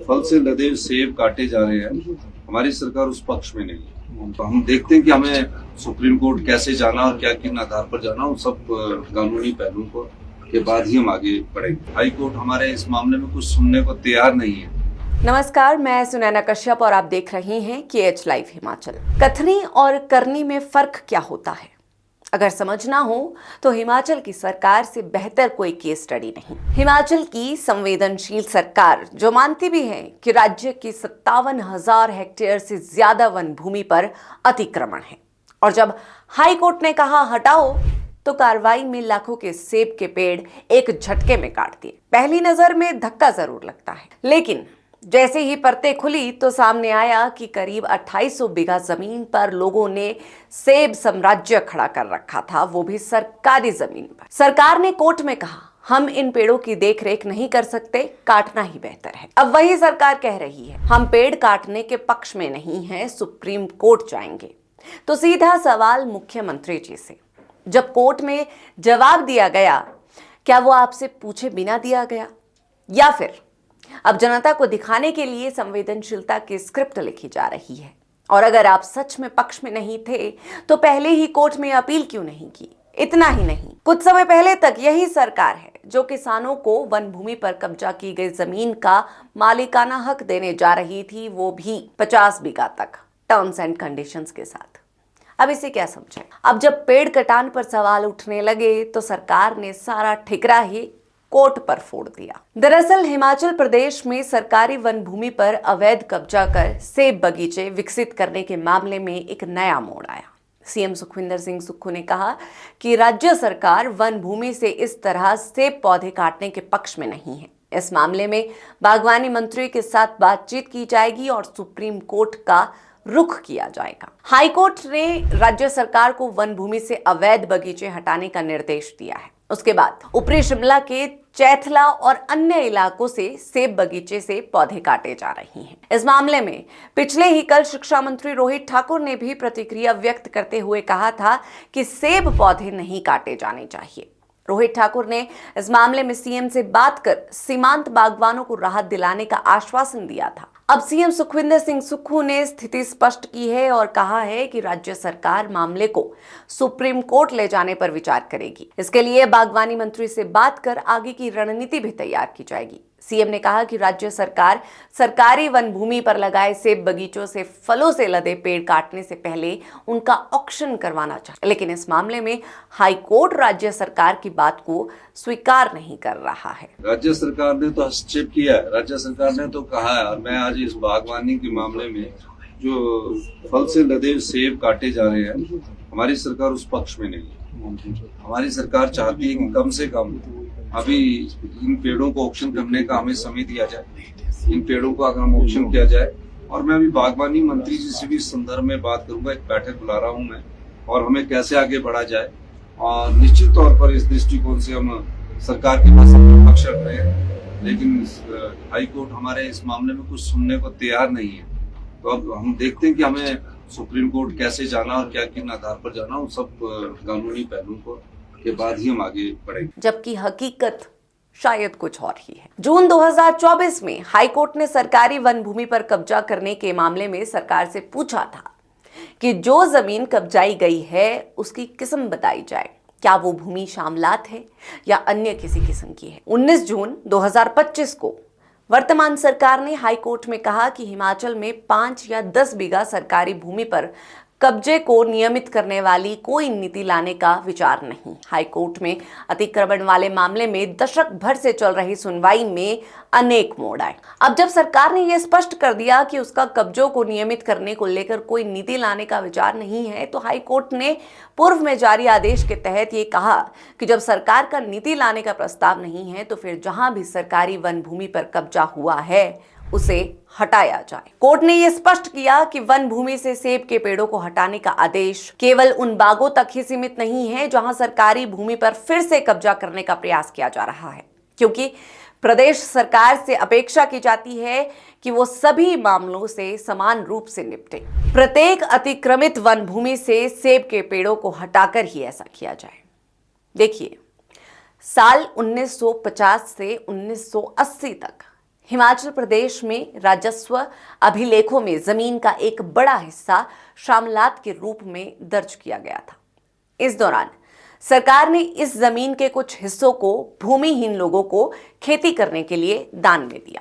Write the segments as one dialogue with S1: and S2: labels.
S1: फल से लदे सेब काटे जा रहे हैं, हमारी सरकार उस पक्ष में नहीं है। तो हम देखते हैं कि हमें सुप्रीम कोर्ट कैसे जाना और क्या किन आधार पर जाना, उन सब कानूनी पहलुओं को के बाद ही हम आगे बढ़ेंगे। हाई कोर्ट हमारे इस मामले में कुछ सुनने को तैयार नहीं है।
S2: नमस्कार, मैं सुनैना कश्यप और आप देख रहे हैं KH लाइव हिमाचल। कथनी और करनी में फर्क क्या होता है, अगर समझना हो तो हिमाचल की सरकार से बेहतर कोई केस स्टडी नहीं। हिमाचल की संवेदनशील सरकार जो मानती भी है कि राज्य की 57,000 हेक्टेयर से ज्यादा वन भूमि पर अतिक्रमण है, और जब हाई कोर्ट ने कहा हटाओ तो कार्रवाई में लाखों के सेब के पेड़ एक झटके में काट दिए। पहली नजर में धक्का जरूर लगता है, लेकिन जैसे ही परतें खुली तो सामने आया कि करीब 2800 बीघा जमीन पर लोगों ने सेब साम्राज्य खड़ा कर रखा था, वो भी सरकारी जमीन पर। सरकार ने कोर्ट में कहा हम इन पेड़ों की देखरेख नहीं कर सकते, काटना ही बेहतर है। अब वही सरकार कह रही है हम पेड़ काटने के पक्ष में नहीं हैं, सुप्रीम कोर्ट जाएंगे। तो सीधा सवाल मुख्यमंत्री जी से, जब कोर्ट में जवाब दिया गया, क्या वो आपसे पूछे बिना दिया गया, या फिर अब जनता को दिखाने के लिए संवेदनशीलता की स्क्रिप्ट लिखी जा रही है? और अगर आप सच में पक्ष में नहीं थे तो पहले ही कोर्ट में अपील क्यों नहीं की? इतना ही नहीं, कुछ समय पहले तक यही सरकार है जो किसानों को वन भूमि पर कब्जा की गई जमीन का मालिकाना हक देने जा रही थी, वो भी 50 बीघा तक, टर्म्स एंड कंडीशंस के साथ। अब इसे क्या समझें? अब जब पेड़ कटान पर सवाल उठने लगे तो सरकार ने सारा ठिकरा ही कोर्ट पर फोड़ दिया। दरअसल हिमाचल प्रदेश में सरकारी वन भूमि पर अवैध कब्जा कर सेब बगीचे विकसित करने के मामले में एक नया मोड़ आया। सीएम सुखविंदर सिंह सुक्खू ने कहा कि राज्य सरकार वन भूमि से इस तरह सेब पौधे काटने के पक्ष में नहीं है। इस मामले में बागवानी मंत्री के साथ बातचीत की जाएगी और सुप्रीम कोर्ट का रुख किया जाएगा। हाई कोर्ट ने राज्य सरकार को वन भूमि से अवैध बगीचे हटाने का निर्देश दिया है। उसके बाद ऊपरी शिमला के चैथला और अन्य इलाकों से सेब बगीचे से पौधे काटे जा रहे हैं। इस मामले में पिछले ही कल शिक्षा मंत्री रोहित ठाकुर ने भी प्रतिक्रिया व्यक्त करते हुए कहा था कि सेब पौधे नहीं काटे जाने चाहिए। रोहित ठाकुर ने इस मामले में सीएम से बात कर सीमांत बागवानों को राहत दिलाने का आश्वासन दिया था। अब सीएम सुखविंदर सिंह सुक्खू ने स्थिति स्पष्ट की है और कहा है कि राज्य सरकार मामले को सुप्रीम कोर्ट ले जाने पर विचार करेगी। इसके लिए बागवानी मंत्री से बात कर आगे की रणनीति भी तैयार की जाएगी। सीएम ने कहा कि राज्य सरकार सरकारी वन भूमि पर लगाए सेब बगीचों से फलों से लदे पेड़ काटने से पहले उनका ऑक्शन करवाना चाहिए, लेकिन इस मामले में हाई कोर्ट राज्य सरकार की बात को स्वीकार नहीं कर रहा है।
S1: राज्य सरकार ने तो हस्तक्षेप किया है, राज्य सरकार ने तो कहा है, और मैं आज इस बागवानी के मामले में जो फल से लदे सेब काटे जा रहे हैं, हमारी सरकार उस पक्ष में नहीं है। हमारी सरकार चाहती है कि कम से कम अभी इन पेड़ों को ऑक्शन करने का हमें समय दिया जाए, इन पेड़ों को अगर हम ऑक्शन किया जाए। और मैं अभी बागवानी मंत्री जी से भी इस संदर्भ में बात करूंगा, एक बैठक बुला रहा हूं मैं, और हमें कैसे आगे बढ़ा जाए। और निश्चित तौर पर इस दृष्टिकोण से हम सरकार के पास अपना पक्ष रख रहे हैं, लेकिन हाई कोर्ट हमारे इस मामले में कुछ सुनने को तैयार नहीं है। तो अब हम देखते हैं कि हमें सुप्रीम कोर्ट कैसे जाना और क्या किन आधार पर जाना, उन सब कानूनी पहलुओं को के बाद ही हम आगे बढ़ेंगे।
S2: जबकि हकीकत शायद कुछ और ही है। जून 2024 में हाई कोर्ट ने सरकारी वन भूमि पर कब्जा करने के मामले में सरकार से पूछा था कि जो जमीन कब्जाई गई है उसकी किस्म बताई जाए, क्या वो भूमि शामलात है या अन्य किसी किस्म की है। 19 जून 2025 को वर्तमान सरकार ने हाई कोर्ट में कहा कि हिमाचल में 5 या 10 बीघा सरकारी भूमि पर कब्जे को नियमित करने वाली कोई नीति लाने का विचार नहीं। हाई कोर्ट में अतिक्रमण वाले मामले में दशक भर से चल रही सुनवाई में अनेक मोड़ आए। अब जब सरकार ने यह स्पष्ट कर दिया कि उसका कब्जों को नियमित करने को लेकर कोई नीति लाने का विचार नहीं है, तो हाई कोर्ट ने पूर्व में जारी आदेश के तहत ये कहा कि जब सरकार का नीति लाने का प्रस्ताव नहीं है तो फिर जहां भी सरकारी वन भूमि पर कब्जा हुआ है उसे हटाया जाए। कोर्ट ने यह स्पष्ट किया कि वन भूमि से सेब के पेड़ों को हटाने का आदेश केवल उन बागों तक ही सीमित नहीं है जहां सरकारी भूमि पर फिर से कब्जा करने का प्रयास किया जा रहा है, क्योंकि प्रदेश सरकार से अपेक्षा की जाती है कि वो सभी मामलों से समान रूप से निपटे। प्रत्येक अतिक्रमित वन भूमि से सेब के पेड़ों को हटाकर ही ऐसा किया जाए। देखिए, साल 1950 से 1980 तक हिमाचल प्रदेश में राजस्व अभिलेखों में जमीन का एक बड़ा हिस्सा शामलात के रूप में दर्ज किया गया था। इस दौरान सरकार ने इस जमीन के कुछ हिस्सों को भूमिहीन लोगों को खेती करने के लिए दान में दिया।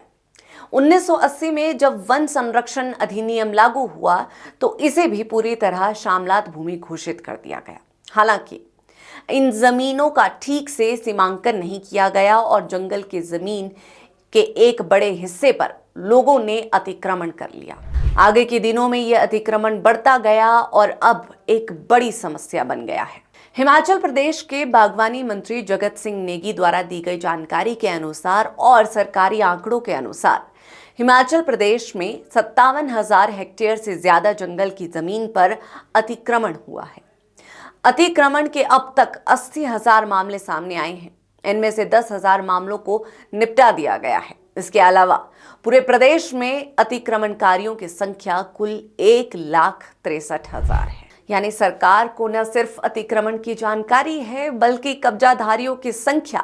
S2: 1980 में जब वन संरक्षण अधिनियम लागू हुआ तो इसे भी पूरी तरह शामलात भूमि घोषित कर दिया गया। हालांकि इन जमीनों का ठीक से सीमांकन नहीं किया गया और जंगल के जमीन के एक बड़े हिस्से पर लोगों ने अतिक्रमण कर लिया। आगे के दिनों में यह अतिक्रमण बढ़ता गया और अब एक बड़ी समस्या बन गया है। हिमाचल प्रदेश के बागवानी मंत्री जगत सिंह नेगी द्वारा दी गई जानकारी के अनुसार और सरकारी आंकड़ों के अनुसार हिमाचल प्रदेश में 57,000 हेक्टेयर से ज्यादा जंगल की जमीन पर अतिक्रमण हुआ है। अतिक्रमण के अब तक 80,000 मामले सामने आए हैं। इनमें से 10,000 मामलों को निपटा दिया गया है। इसके अलावा पूरे प्रदेश में अतिक्रमणकारियों की संख्या कुल 1,63,000 है। यानी सरकार को न सिर्फ अतिक्रमण की जानकारी है बल्कि कब्जाधारियों की संख्या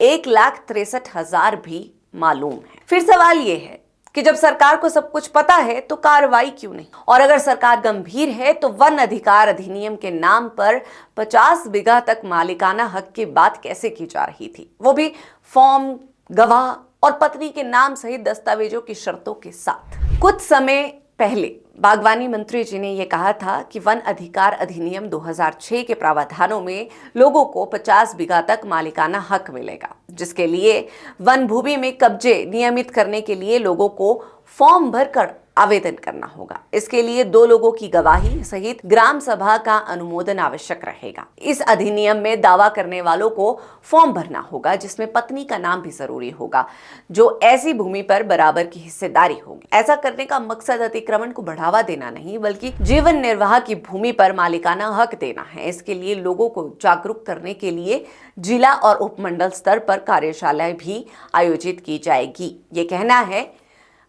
S2: 1,63,000 भी मालूम है। फिर सवाल ये है कि जब सरकार को सब कुछ पता है तो कार्रवाई क्यों नहीं? और अगर सरकार गंभीर है तो वन अधिकार अधिनियम के नाम पर 50 बीघा तक मालिकाना हक की बात कैसे की जा रही थी, वो भी फॉर्म, गवाह और पत्नी के नाम सहित दस्तावेजों की शर्तों के साथ। कुछ समय पहले बागवानी मंत्री जी ने यह कहा था कि वन अधिकार अधिनियम 2006 के प्रावधानों में लोगों को 50 बीघा तक मालिकाना हक मिलेगा, जिसके लिए वन भूमि में कब्जे नियमित करने के लिए लोगों को फॉर्म भरकर आवेदन करना होगा। इसके लिए 2 लोगों की गवाही सहित ग्राम सभा का अनुमोदन आवश्यक रहेगा। इस अधिनियम में दावा करने वालों को फॉर्म भरना होगा जिसमें पत्नी का नाम भी जरूरी होगा, जो ऐसी भूमि पर बराबर की हिस्सेदारी होगी। ऐसा करने का मकसद अतिक्रमण को बढ़ावा देना नहीं बल्कि जीवन निर्वाह की भूमि पर मालिकाना हक देना है। इसके लिए लोगों को जागरूक करने के लिए जिला और उपमंडल स्तर पर कार्यशालाएं भी आयोजित की जाएगी। ये कहना है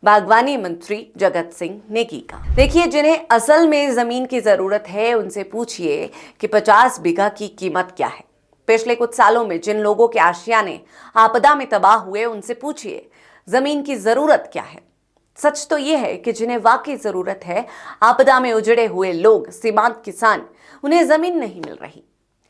S2: बागवानी मंत्री जगत सिंह नेगी का। देखिए, जिन्हें असल में जमीन की जरूरत है उनसे पूछिए कि 50 बीघा की कीमत क्या है। पिछले कुछ सालों में जिन लोगों के आशियाने आपदा में तबाह हुए उनसे पूछिए जमीन की जरूरत क्या है। सच तो यह है कि जिन्हें वाकई जरूरत है, आपदा में उजड़े हुए लोग, सीमांत किसान, उन्हें जमीन नहीं मिल रही।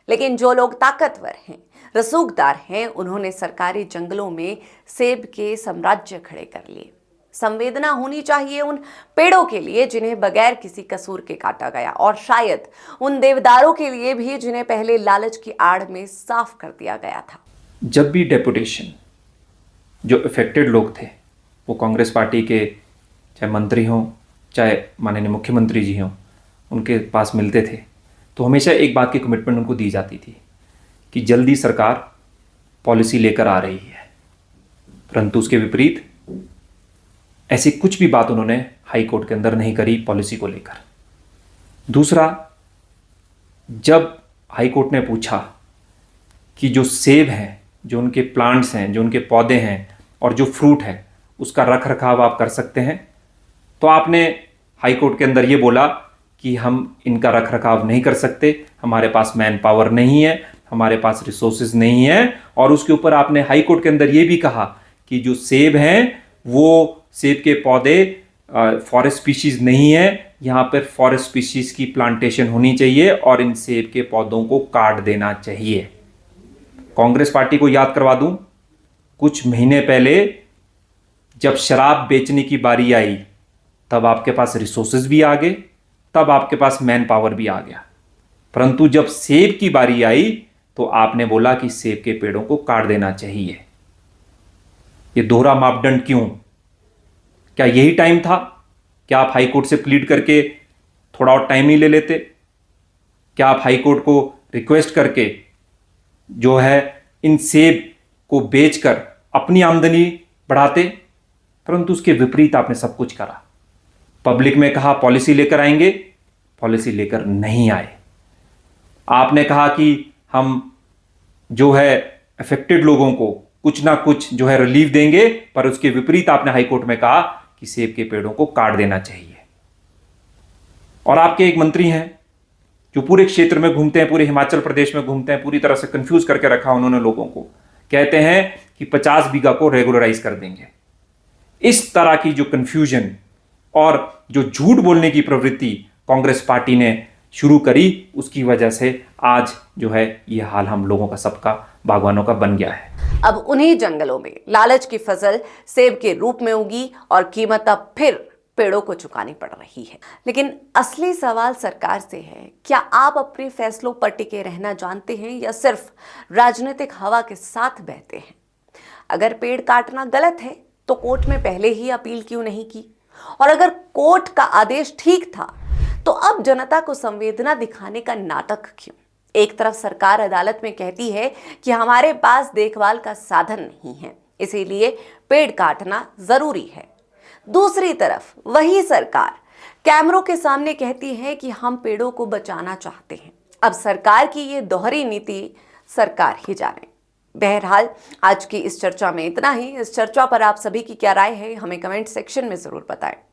S2: लेकिन जो लोग ताकतवर हैं, रसूखदार हैं, उन्होंने सरकारी जंगलों में सेब के साम्राज्य खड़े कर लिए। संवेदना होनी चाहिए उन पेड़ों के लिए जिन्हें बगैर किसी कसूर के काटा गया, और शायद उन देवदारों के लिए भी जिन्हें पहले लालच की आड़ में साफ कर दिया गया था।
S3: जब भी डेपुटेशन जो अफेक्टेड लोग थे वो कांग्रेस पार्टी के चाहे मंत्री हों चाहे माननीय मुख्यमंत्री जी हों, उनके पास मिलते थे तो हमेशा एक बात की कमिटमेंट उनको दी जाती थी कि जल्दी सरकार पॉलिसी लेकर आ रही है। परंतु उसके विपरीत ऐसी कुछ भी बात उन्होंने हाई कोर्ट के अंदर नहीं करी पॉलिसी को लेकर। दूसरा, जब हाई कोर्ट ने पूछा कि जो सेब हैं, जो उनके प्लांट्स हैं, जो उनके पौधे हैं और जो फ्रूट है उसका रख रखाव आप कर सकते हैं, तो आपने हाई कोर्ट के अंदर ये बोला कि हम इनका रख रखाव नहीं कर सकते, हमारे पास मैन पावर नहीं है, हमारे पास रिसोर्सेज नहीं है। और उसके ऊपर आपने हाई कोर्ट के अंदर ये भी कहा कि जो सेब हैं वो सेब के पौधे फॉरेस्ट स्पीशीज नहीं है, यहाँ पर फॉरेस्ट स्पीशीज की प्लांटेशन होनी चाहिए और इन सेब के पौधों को काट देना चाहिए। कांग्रेस पार्टी को याद करवा दूं, कुछ महीने पहले जब शराब बेचने की बारी आई तब आपके पास रिसोर्सेज भी आ गए, तब आपके पास मैन पावर भी आ गया। परंतु जब सेब की बारी आई तो आपने बोला कि सेब के पेड़ों को काट देना चाहिए। ये दोहरा मापदंड क्यों? क्या यही टाइम था? क्या आप हाई कोर्ट से प्लीड करके थोड़ा और टाइम ही ले लेते? क्या आप हाई कोर्ट को रिक्वेस्ट करके जो है इन सेब को बेचकर अपनी आमदनी बढ़ाते? परंतु उसके विपरीत आपने सब कुछ करा। पब्लिक में कहा पॉलिसी लेकर आएंगे, पॉलिसी लेकर नहीं आए। आपने कहा कि हम जो है अफेक्टेड लोगों को कुछ ना कुछ जो है रिलीफ देंगे, पर उसके विपरीत आपने हाई कोर्ट में कहा कि सेब के पेड़ों को काट देना चाहिए। और आपके एक मंत्री हैं जो पूरे क्षेत्र में घूमते हैं, पूरे हिमाचल प्रदेश में घूमते हैं, पूरी तरह से कंफ्यूज करके रखा उन्होंने लोगों को। कहते हैं कि 50 बीघा को रेगुलराइज कर देंगे। इस तरह की जो कन्फ्यूजन और जो झूठ बोलने की प्रवृत्ति कांग्रेस पार्टी ने शुरू करी, उसकी वजह से आज जो है ये हाल हम लोगों का, सबका, बागवानों का बन गया है।
S2: अब उन्हीं जंगलों में लालच की फसल सेब के रूप में उगी और कीमत अब फिर पेड़ों को चुकानी पड़ रही है। लेकिन असली सवाल सरकार से है, क्या आप अपने फैसलों पर टिके रहना जानते हैं या सिर्फ राजनीतिक हवा के साथ बहते हैं? अगर पेड़ काटना गलत है तो कोर्ट में पहले ही अपील क्यों नहीं की? और अगर कोर्ट का आदेश ठीक था तो अब जनता को संवेदना दिखाने का नाटक क्यों? एक तरफ सरकार अदालत में कहती है कि हमारे पास देखभाल का साधन नहीं है, इसीलिए पेड़ काटना जरूरी है। दूसरी तरफ वही सरकार कैमरों के सामने कहती है कि हम पेड़ों को बचाना चाहते हैं। अब सरकार की ये दोहरी नीति सरकार ही जाने। बहरहाल आज की इस चर्चा में इतना ही। इस चर्चा पर आप सभी की क्या राय है, हमें कमेंट सेक्शन में जरूर बताएं।